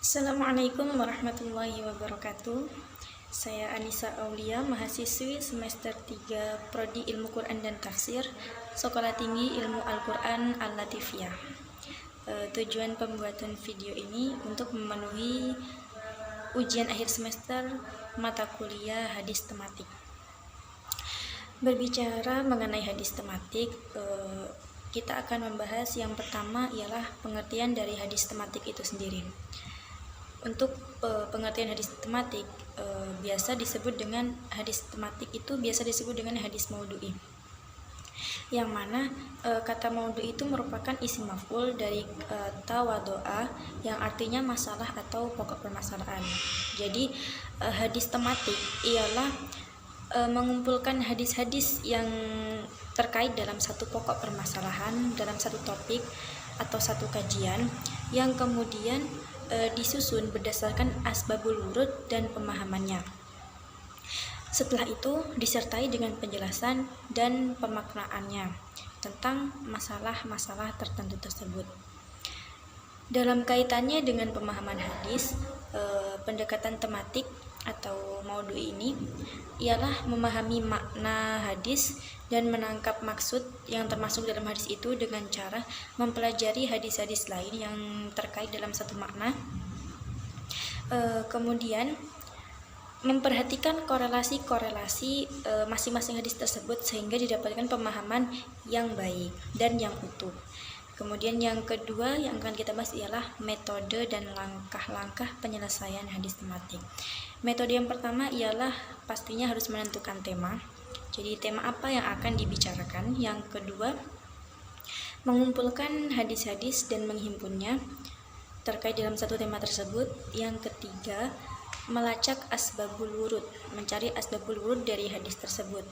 Assalamualaikum warahmatullahi wabarakatuh. Saya Anissa Aulia, mahasiswi semester 3 Prodi Ilmu Quran dan Tafsir, Sekolah Tinggi Ilmu Al-Quran Al-Latifiyah. Tujuan pembuatan video ini untuk memenuhi ujian akhir semester mata kuliah hadis tematik. Berbicara mengenai hadis tematik, kita akan membahas yang pertama ialah pengertian dari hadis tematik itu sendiri. Untuk pengertian hadis tematik biasa disebut dengan hadis maudhu'i, yang mana kata maudhu'i itu merupakan isim maf'ul dari tawado'a, yang artinya masalah atau pokok permasalahan. Jadi hadis tematik ialah mengumpulkan hadis-hadis yang terkait dalam satu pokok permasalahan, dalam satu topik atau satu kajian, yang kemudian disusun berdasarkan asbabul wurud dan pemahamannya. Setelah itu disertai dengan penjelasan dan pemaknaannya tentang masalah-masalah tertentu tersebut. Dalam kaitannya dengan pemahaman hadis, pendekatan tematik atau maudhu'i ini ialah memahami makna hadis dan menangkap maksud yang termasuk dalam hadis itu dengan cara mempelajari hadis-hadis lain yang terkait dalam satu makna, kemudian memperhatikan korelasi-korelasi masing-masing hadis tersebut sehingga didapatkan pemahaman yang baik dan yang utuh. Kemudian yang kedua yang akan kita bahas ialah metode dan langkah-langkah penyelesaian hadis tematik. Metode yang pertama ialah pastinya harus menentukan tema. Jadi tema apa yang akan dibicarakan. Yang kedua, mengumpulkan hadis-hadis dan menghimpunnya terkait dalam satu tema tersebut. Yang ketiga, melacak asbabul wurud, mencari asbabul wurud dari hadis tersebut.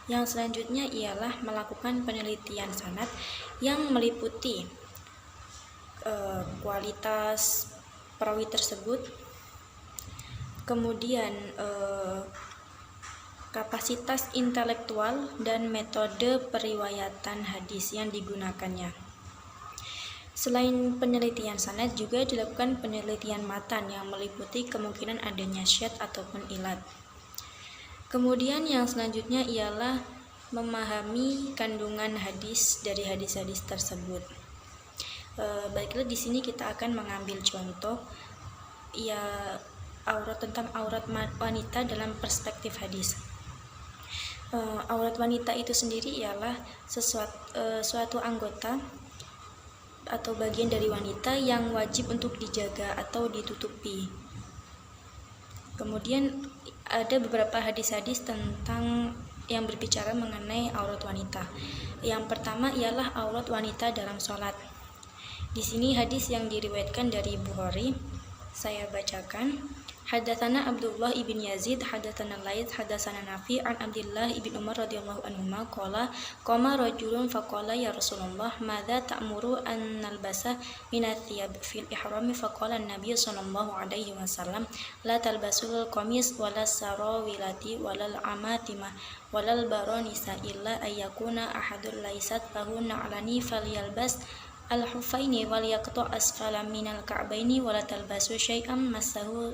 Yang selanjutnya ialah melakukan penelitian sanad yang meliputi kualitas perawi tersebut, kemudian kapasitas intelektual dan metode periwayatan hadis yang digunakannya. Selain penelitian sanad juga dilakukan penelitian matan yang meliputi kemungkinan adanya syadz ataupun ilat. Kemudian yang selanjutnya ialah memahami kandungan hadis dari hadis-hadis tersebut. Baiklah, di sini kita akan mengambil contoh tentang aurat wanita dalam perspektif hadis. Aurat wanita itu sendiri ialah suatu anggota atau bagian dari wanita yang wajib untuk dijaga atau ditutupi. Kemudian ada beberapa hadis-hadis tentang yang berbicara mengenai aurat wanita. Yang pertama ialah aurat wanita dalam sholat. Di sini hadis yang diriwayatkan dari Bukhari, saya bacakan. Hadatsana Abdullah ibn Yazid, hadatsana Laits, hadatsana Nafi an Abdullah ibn Umar radhiyallahu anhuma qala qama rajulun faqala ya Rasulullah madza ta'muru an nalbasa min athiyab fil ihrami faqala an-nabiy sallallahu alaihi wasallam la talbasul qamis wala sarawilati walal amatima walal baronisa illa ayyakuna ahadul laysat lahu na'lani falyalbas al-huffaini wal yaqta asfala minal ka'baini wala talbasu syai'am massahu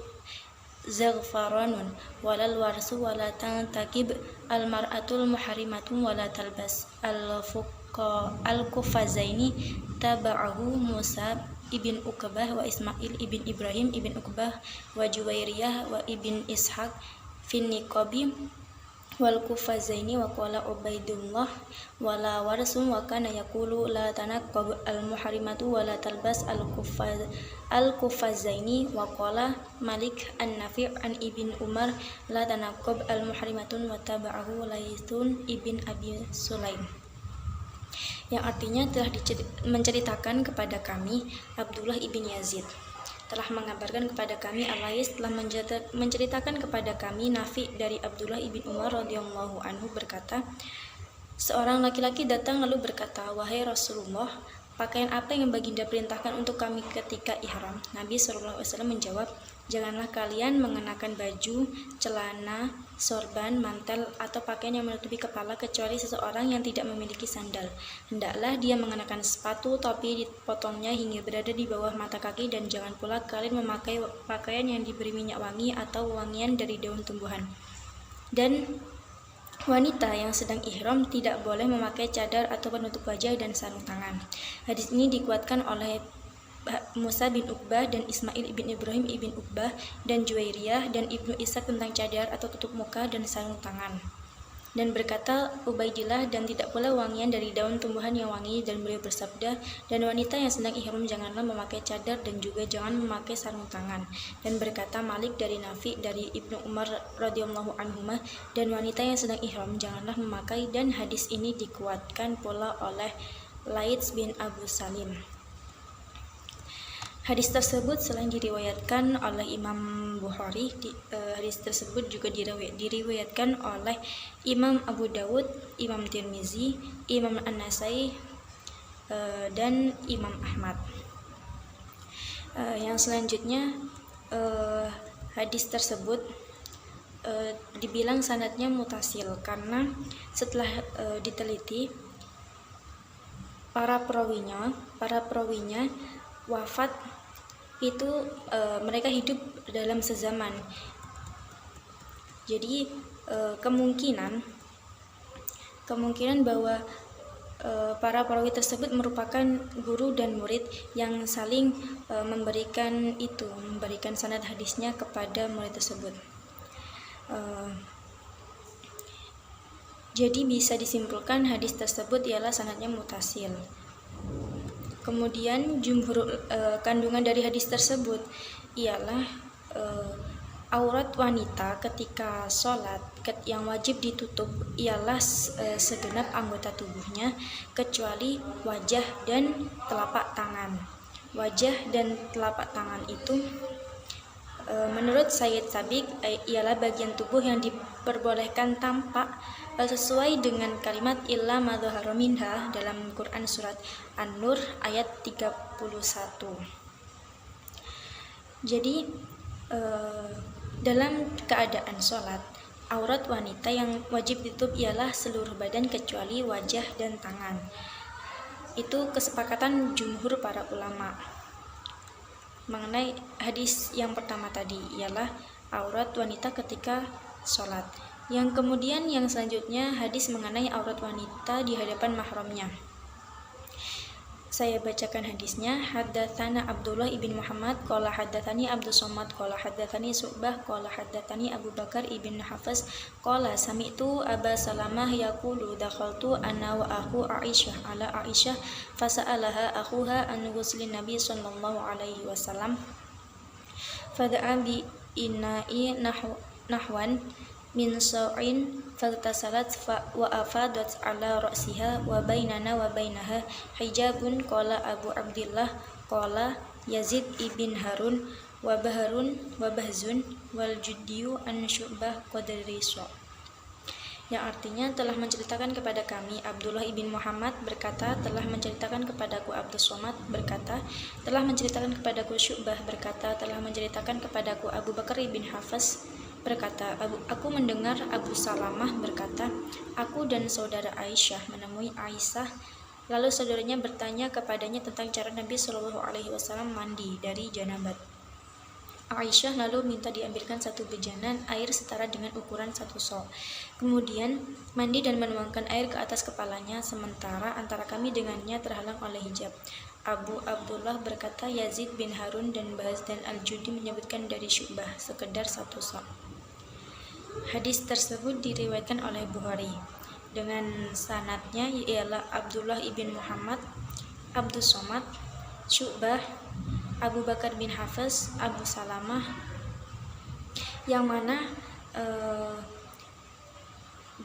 zaghfaranun walal warsu wala tantakib al-mar'atul muharrimatu wala talbas al-kufazaini taba'ahu Musa ibn Uqbah wa Ismail ibn Ibrahim ibn Uqbah wa Juwairiyah wa ibn Ishaq fin niqabi wal kufazaini wa qala Ubaidullah wala warsum wa kana yaqulu la tanaqqab al muharrimatu wa la talbas al kufazaini wa qala Malik an-Nafi' an ibn Umar la tanaqqab al muharrimatun wa taba'ahu Laithun ibn Abi Sulaim, yang artinya telah menceritakan kepada kami Abdullah ibn Yazid telah mengabarkan kepada kami, Al-Lais telah menceritakan kepada kami Nafi dari Abdullah ibn Umar radhiyallahu anhu berkata, seorang laki-laki datang lalu berkata, wahai Rasulullah, pakaian apa yang baginda perintahkan untuk kami ketika ihram? Nabi SAW menjawab, janganlah kalian mengenakan baju, celana, sorban, mantel, atau pakaian yang menutupi kepala kecuali seseorang yang tidak memiliki sandal. Hendaklah dia mengenakan sepatu, topi dipotongnya hingga berada di bawah mata kaki, dan jangan pula kalian memakai pakaian yang diberi minyak wangi atau wangian dari daun tumbuhan. Dan wanita yang sedang ihram tidak boleh memakai cadar atau penutup wajah dan sarung tangan. Hadis ini dikuatkan oleh Musa bin Uqbah dan Ismail ibn Ibrahim ibn Uqbah dan Juwairiyah dan Ibnu Ishaq tentang cadar atau tutup muka dan sarung tangan. Dan berkata Ubaidillah, dan tidak pula wangian dari daun tumbuhan yang wangi, dan beliau bersabda, dan wanita yang sedang ihram janganlah memakai cadar dan juga jangan memakai sarung tangan. Dan berkata Malik dari Nafi dari Ibnu Umar radhiyallahu anhuma, dan wanita yang sedang ihram janganlah memakai. Dan hadis ini dikuatkan pula oleh Laits bin Abu Salim. Hadis tersebut selain diriwayatkan oleh Imam Bukhari, hadis tersebut juga diriwayatkan oleh Imam Abu Dawud, Imam Tirmizi, Imam An-Nasai, dan Imam Ahmad. Yang selanjutnya, hadis tersebut dibilang sanadnya mutasil karena setelah diteliti para perawinya wafat itu mereka hidup dalam sezaman. Jadi kemungkinan bahwa para perawi tersebut merupakan guru dan murid yang saling memberikan sanad hadisnya kepada murid tersebut. Jadi bisa disimpulkan hadis tersebut ialah sanadnya mutasil. Kemudian kandungan dari hadis tersebut ialah aurat wanita ketika sholat yang wajib ditutup ialah segenap anggota tubuhnya kecuali wajah dan telapak tangan. Wajah dan telapak tangan itu menurut Sayyid Sabiq ialah bagian tubuh yang diperbolehkan tampak sesuai dengan kalimat illa ma dhahara minha dalam Quran surat An-Nur ayat 31. Jadi dalam keadaan sholat, aurat wanita yang wajib ditutup ialah seluruh badan kecuali wajah dan tangan. Itu kesepakatan jumhur para ulama. Mengenai hadis yang pertama tadi ialah aurat wanita ketika sholat. Yang kemudian yang selanjutnya hadis mengenai aurat wanita di hadapan mahramnya. Saya bacakan hadisnya. Haddatsana Abdullah ibn Muhammad qala haddatsani Abdus Somad qala haddatsani Su'bah qala haddatsani Abu Bakar ibn Hafiz qala sami'tu Aba Salamah yaqulu dakhaltu ana wa akhu Aisyah ala Aisyah fasa'alaha akhuha an ghuslin Nabi sallallahu alaihi wasallam fada'a bi ina'i nahwan min sa'in faghtasalat wa afadat ala ra'siha wa bainana wa bainaha hijabun qala Abu Abdillah qala Yazid ibn Harun wa bahzun wal juddiyu an Syu'bah qadriso, yang artinya telah menceritakan kepada kami Abdullah ibn Muhammad berkata, telah menceritakan kepadaku Abdus Somad berkata, telah menceritakan kepadaku Syu'bah berkata, telah menceritakan kepadaku Abu Bakar ibn Hafiz berkata, aku mendengar Abu Salamah berkata, aku dan saudara Aisyah menemui Aisyah, lalu saudaranya bertanya kepadanya tentang cara Nabi Shallallahu Alaihi Wasallam mandi dari janabat. Aisyah lalu minta diambilkan satu bejanan air setara dengan ukuran satu sok. Kemudian mandi dan menuangkan air ke atas kepalanya, sementara antara kami dengannya terhalang oleh hijab. Abu Abdullah berkata, Yazid bin Harun dan Bahz dan Al-Judi menyebutkan dari Syu'bah sekedar satu sok. Hadis tersebut diriwayatkan oleh Bukhari dengan sanadnya ialah Abdullah ibn Muhammad, Abdus Somad, Syu'bah, Abu Bakar bin Hafiz, Abu Salamah, yang mana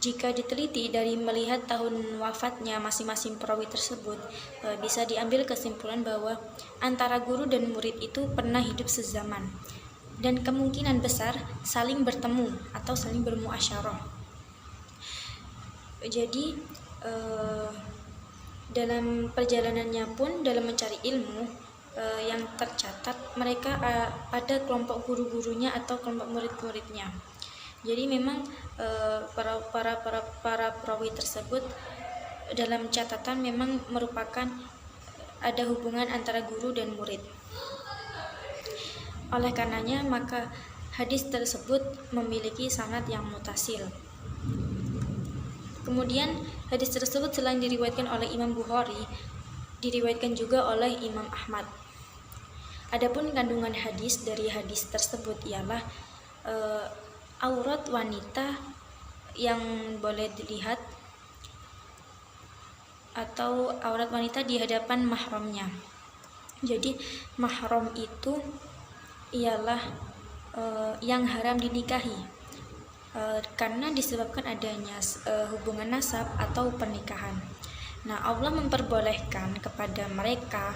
jika diteliti dari melihat tahun wafatnya masing-masing perawi tersebut, bisa diambil kesimpulan bahwa antara guru dan murid itu pernah hidup sezaman dan kemungkinan besar saling bertemu atau saling bermuasyarah. Jadi Dalam perjalanannya pun dalam mencari ilmu, yang tercatat mereka ada kelompok guru-gurunya atau kelompok murid-muridnya. Jadi memang para perawi tersebut dalam catatan memang merupakan ada hubungan antara guru dan murid. Oleh karenanya maka hadis tersebut memiliki sanad yang mutasil. Kemudian hadis tersebut selain diriwayatkan oleh Imam Bukhari, diriwayatkan juga oleh Imam Ahmad. Adapun kandungan hadis dari hadis tersebut ialah aurat wanita yang boleh dilihat atau aurat wanita di hadapan mahramnya. Jadi mahram itu ialah yang haram dinikahi karena disebabkan adanya hubungan nasab atau pernikahan. Nah, Allah memperbolehkan kepada mereka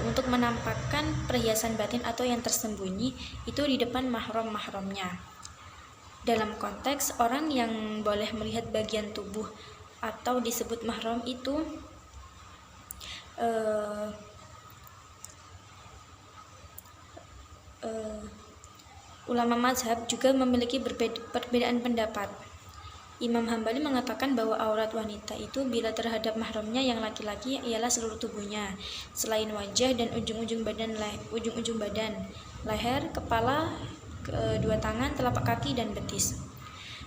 untuk menampakkan perhiasan batin atau yang tersembunyi itu di depan mahram-mahramnya. Dalam konteks orang yang boleh melihat bagian tubuh atau disebut mahram itu ulama mazhab juga memiliki perbedaan pendapat. Imam Hambali mengatakan bahwa aurat wanita itu bila terhadap mahramnya yang laki-laki ialah seluruh tubuhnya, selain wajah dan ujung-ujung badan, leher, kepala, kedua tangan, telapak kaki, dan betis.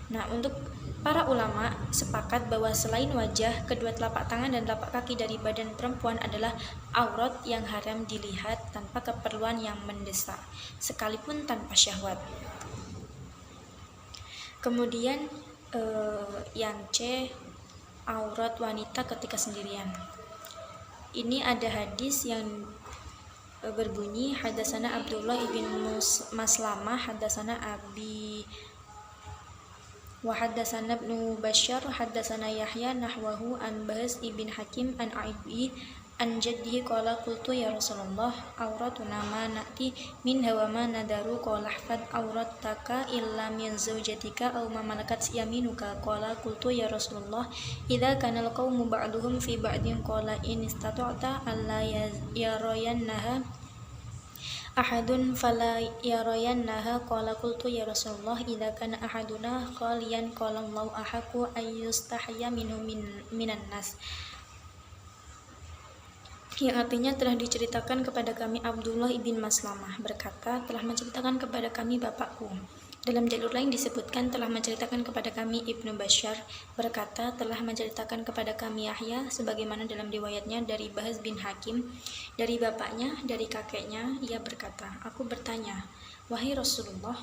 Nah, untuk para ulama sepakat bahwa selain wajah, kedua telapak tangan dan telapak kaki dari badan perempuan adalah aurat yang haram dilihat tanpa keperluan yang mendesak, sekalipun tanpa syahwat. Kemudian yang C, aurat wanita ketika sendirian. Ini ada hadis yang berbunyi hadasana Abdullah ibn Maslamah hadasana Abi wa hadasana Ibnu Bashar hadasana Yahya nahwahu an Bahz ibn Hakim an Aibi an jaddihi qala qultu ya Rasulullah auratuna ma na'ti min hawa ma nadaru qala hfad aurataka illa min zawjatika aw ma malakat yaminuka qala qultu ya Rasulullah idza kana al-qawmu ba'duhum fi ba'din qala in istata'ta alla yarayannaha ahadun fala yarayannaha qala qultu ya Rasulullah idza kana ahaduna qaliyan qala Allahu ahaqu ayyustahya minhu minan nas, yang artinya telah diceritakan kepada kami Abdullah ibn Maslamah berkata telah menceritakan kepada kami bapakku. Dalam jalur lain disebutkan telah menceritakan kepada kami Ibnu Bashar berkata telah menceritakan kepada kami Yahya, sebagaimana dalam riwayatnya dari Bahz bin Hakim dari bapaknya dari kakeknya. Ia berkata, aku bertanya, wahai Rasulullah,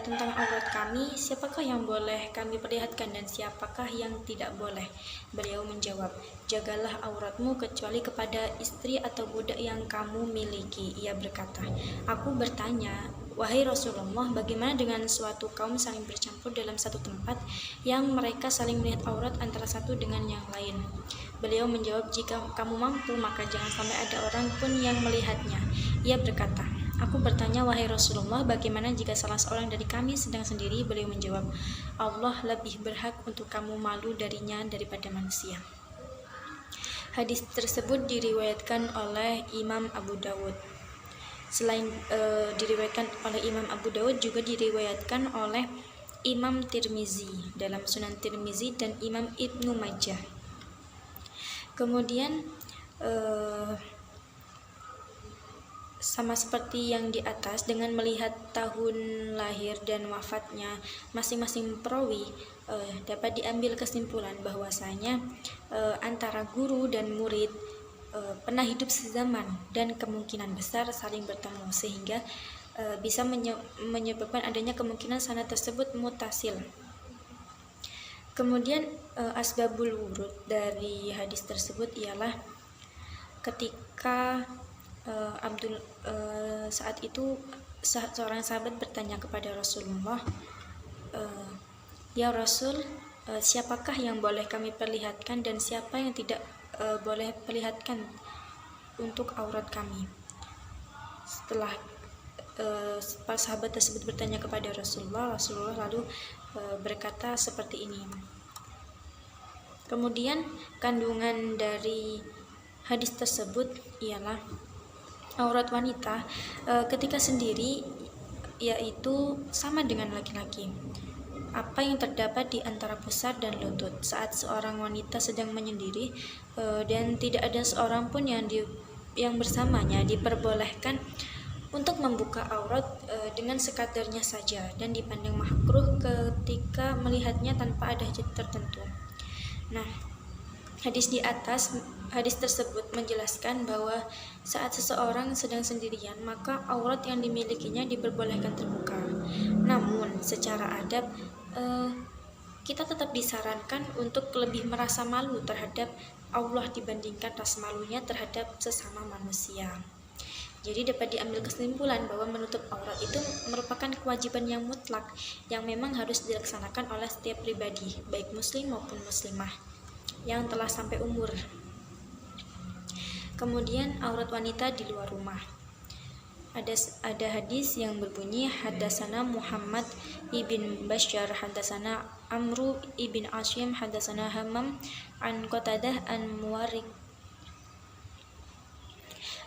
tentang aurat kami, siapakah yang boleh kami perlihatkan dan siapakah yang tidak boleh? Beliau menjawab, jagalah auratmu kecuali kepada istri atau budak yang kamu miliki. Ia berkata, aku bertanya, wahai Rasulullah, bagaimana dengan suatu kaum saling bercampur dalam satu tempat yang mereka saling melihat aurat antara satu dengan yang lain? Beliau menjawab, jika kamu mampu maka jangan sampai ada orang pun yang melihatnya. Ia berkata, aku bertanya, wahai Rasulullah, bagaimana jika salah seorang dari kami sedang sendiri? Beliau menjawab, Allah lebih berhak untuk kamu malu darinya daripada manusia. Hadis tersebut diriwayatkan oleh Imam Abu Dawud. Selain diriwayatkan oleh Imam Abu Dawud, juga diriwayatkan oleh Imam Tirmizi dalam Sunan Tirmizi dan Imam Ibnu Majah. Kemudian sama seperti yang di atas, dengan melihat tahun lahir dan wafatnya masing-masing perawi dapat diambil kesimpulan bahwasanya antara guru dan murid pernah hidup sezaman dan kemungkinan besar saling bertemu, sehingga bisa menyebabkan adanya kemungkinan sanad tersebut mutasil. Kemudian asbabul wurud dari hadis tersebut ialah ketika saat itu seorang sahabat bertanya kepada Rasulullah, ya Rasul, siapakah yang boleh kami perlihatkan dan siapa yang tidak boleh perlihatkan untuk aurat kami? Setelah para sahabat tersebut bertanya kepada Rasulullah lalu berkata seperti ini. Kemudian kandungan dari hadis tersebut ialah aurat wanita ketika sendiri yaitu sama dengan laki-laki. Apa yang terdapat di antara pusar dan lutut saat seorang wanita sedang menyendiri dan tidak ada seorang pun yang bersamanya, diperbolehkan untuk membuka aurat dengan sekadarnya saja dan dipandang makruh ketika melihatnya tanpa ada hajat tertentu. Nah, hadis tersebut menjelaskan bahwa saat seseorang sedang sendirian, maka aurat yang dimilikinya diperbolehkan terbuka. Namun, secara adab kita tetap disarankan untuk lebih merasa malu terhadap Allah dibandingkan rasa malunya terhadap sesama manusia. Jadi dapat diambil kesimpulan bahwa menutup aurat itu merupakan kewajiban yang mutlak yang memang harus dilaksanakan oleh setiap pribadi, baik muslim maupun muslimah yang telah sampai umur. Kemudian aurat wanita di luar rumah. Ada hadis yang berbunyi haddatsana Muhammad ibn Bashar haddatsana Amru ibn Asyim haddatsana Hammam an Qatadah an Muwarik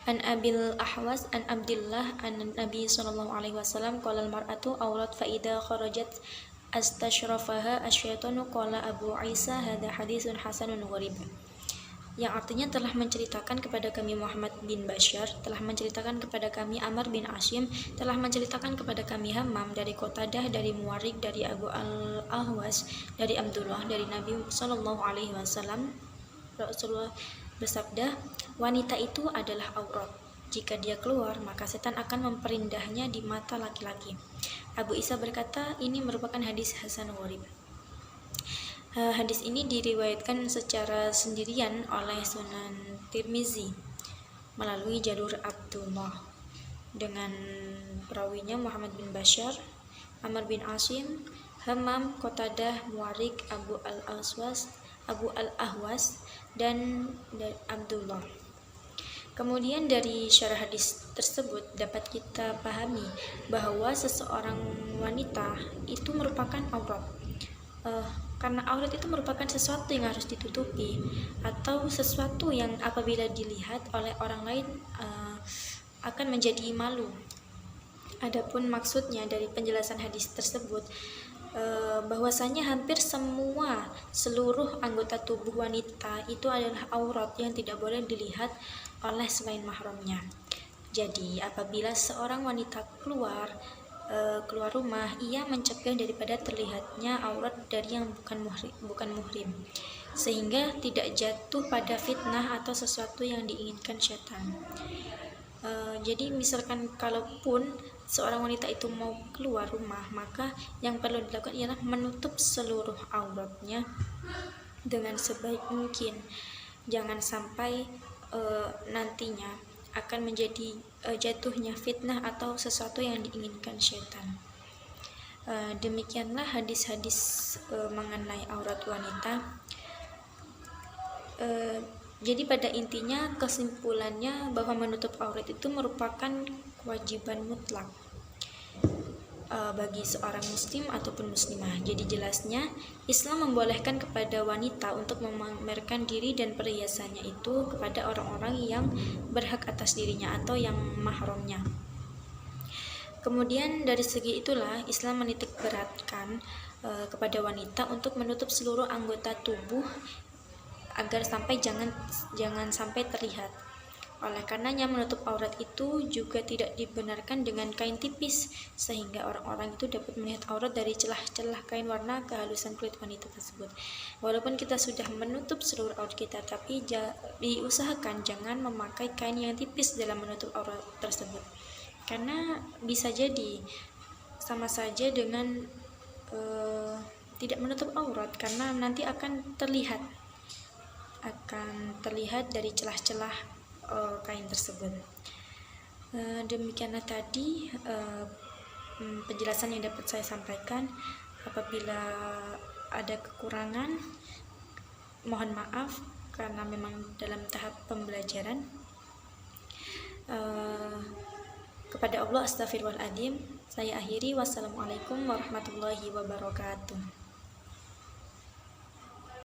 an Abil Ahwas an Abdullah an Nabi sallallahu alaihi wasallam qala al mar'atu aurat fa idza kharajat astashrafaha asyaitanu qala Abu Isa hadza hadisun hasanun gharib, yang artinya telah menceritakan kepada kami Muhammad bin Bashar, telah menceritakan kepada kami Amr bin Asyim, telah menceritakan kepada kami Hammam dari Qatadah, dari Muwarik, dari Abu al-Ahwas, dari Abdullah, dari Nabi sallallahu alaihi wasallam. Rasulullah bersabda, wanita itu adalah aurat. Jika dia keluar, maka setan akan memperindahnya di mata laki-laki. Abu Isa berkata, ini merupakan hadis hasan gharib. Hadis ini diriwayatkan secara sendirian oleh Sunan Tirmizi melalui jalur Abdullah dengan perawinya Muhammad bin Bashar, Amr bin Asyim, Hammam, Qatadah, Muwarik, Abu al-Ahwas dan Abdullah. Kemudian dari syarah hadis tersebut dapat kita pahami bahwa seseorang wanita itu merupakan aurat. Karena aurat itu merupakan sesuatu yang harus ditutupi atau sesuatu yang apabila dilihat oleh orang lain akan menjadi malu. Adapun maksudnya dari penjelasan hadis tersebut bahwasanya hampir seluruh anggota tubuh wanita itu adalah aurat yang tidak boleh dilihat oleh selain mahramnya. Jadi apabila seorang wanita keluar rumah, ia mencegah daripada terlihatnya aurat dari yang bukan muhrim, sehingga tidak jatuh pada fitnah atau sesuatu yang diinginkan syaitan. Jadi misalkan kalaupun seorang wanita itu mau keluar rumah, maka yang perlu dilakukan ialah menutup seluruh auratnya dengan sebaik mungkin. Jangan sampai nantinya akan menjadi jatuhnya fitnah atau sesuatu yang diinginkan syaitan. Demikianlah hadis-hadis mengenai aurat wanita. Jadi pada intinya kesimpulannya bahwa menutup aurat itu merupakan kewajiban mutlak bagi seorang muslim ataupun muslimah. Jadi jelasnya Islam membolehkan kepada wanita untuk memamerkan diri dan perhiasannya itu kepada orang-orang yang berhak atas dirinya atau yang mahramnya. Kemudian dari segi itulah Islam menitik beratkan kepada wanita untuk menutup seluruh anggota tubuh agar jangan sampai terlihat. Oleh karenanya menutup aurat itu juga tidak dibenarkan dengan kain tipis, sehingga orang-orang itu dapat melihat aurat dari celah-celah kain warna kehalusan kulit wanita tersebut. Walaupun kita sudah menutup seluruh aurat kita, tapi diusahakan jangan memakai kain yang tipis dalam menutup aurat tersebut, karena bisa jadi sama saja dengan tidak menutup aurat, karena nanti akan terlihat dari celah-celah kain tersebut. Demikianlah tadi penjelasan yang dapat saya sampaikan. Apabila ada kekurangan, mohon maaf karena memang dalam tahap pembelajaran. Kepada Allah astaghfirullahaladzim. Saya akhiri. Wassalamualaikum warahmatullahi wabarakatuh.